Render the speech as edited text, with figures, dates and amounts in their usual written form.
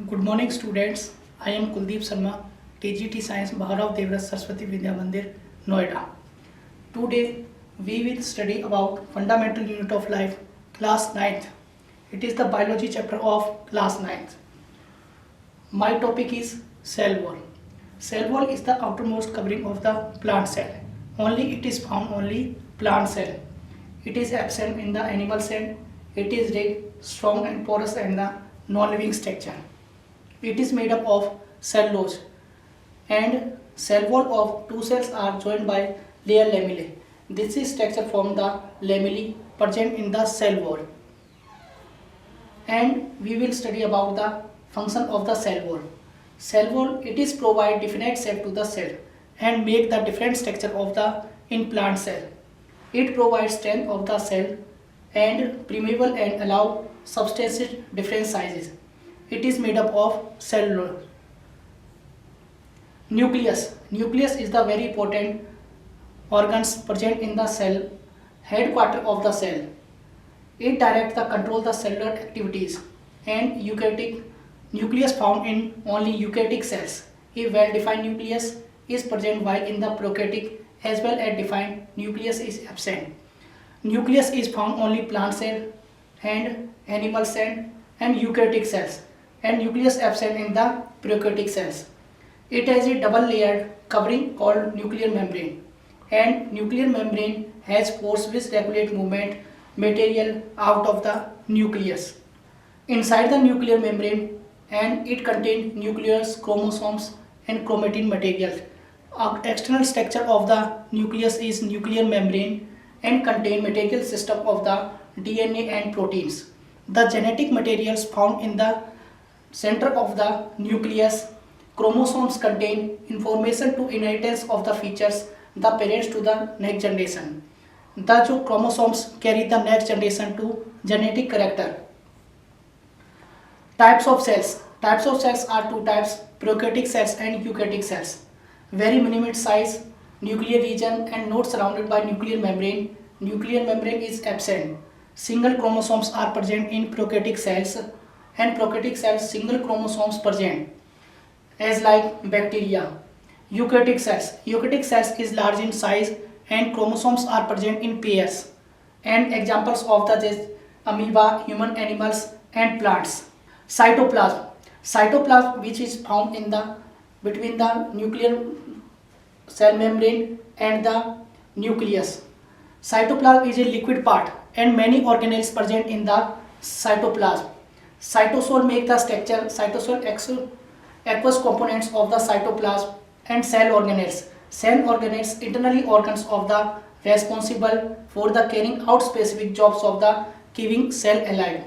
Good morning students. I am Kuldeep Sharma, TGT Science, Bharav Devras Saraswati Vidya Mandir, Noida. Today we will study about Fundamental Unit of Life, class 9th. It is the biology chapter of class 9th. My topic is cell wall. Cell wall is the outermost covering of the plant cell. Only it is found only plant cell. It is absent in the animal cell. It is rigid, strong and porous and the non-living structure. It is made up of cellulose and cell wall of two cells are joined by layer lamellae. This is structure from the lamellae present in the cell wall. And we will study about the function of the cell wall. Cell wall, it is provide definite shape to the cell and make the different structure of the in plant cell. It provides strength of the cell and permeable and allow substances different sizes. It is made up of cellulose. Nucleus. Nucleus is the very important organs present in the cell, headquarter of the cell. It directs the control the cellular activities and eukaryotic nucleus found in only eukaryotic cells. A well-defined nucleus is present while in the prokaryotic as well as defined nucleus is absent. Nucleus is found only plant cell and animal cell and eukaryotic cells, and nucleus absent in the prokaryotic cells. It has a double layered covering called nuclear membrane, and nuclear membrane has force which regulate movement material out of the nucleus. Inside the nuclear membrane, and it contains nucleus, chromosomes and chromatin material. External structure of the nucleus is nuclear membrane and contain material system of the DNA and proteins. The genetic materials found in the center of the nucleus. Chromosomes contain information to inheritance of the features the parents to the next generation. The जो chromosomes carry the next generation to genetic character. Types of cells. Types of cells are two types: prokaryotic cells and eukaryotic cells. Very minute size, nuclear region and not surrounded by nuclear membrane. Nuclear membrane is absent. Single chromosomes are present in prokaryotic cells, and prokaryotic cells single chromosomes present, as like bacteria. Eukaryotic cells. Eukaryotic cells is large in size and chromosomes are present in pairs. And examples of the amoeba, human animals and plants. Cytoplasm. Cytoplasm, which is found in the between the nuclear cell membrane and the nucleus. Cytoplasm is a liquid part and many organelles present in the cytoplasm. Cytosol make the structure. Cytosol aqueous components of the cytoplasm and cell organelles. Cell organelles internally organs of the responsible for the carrying out specific jobs of the keeping cell alive.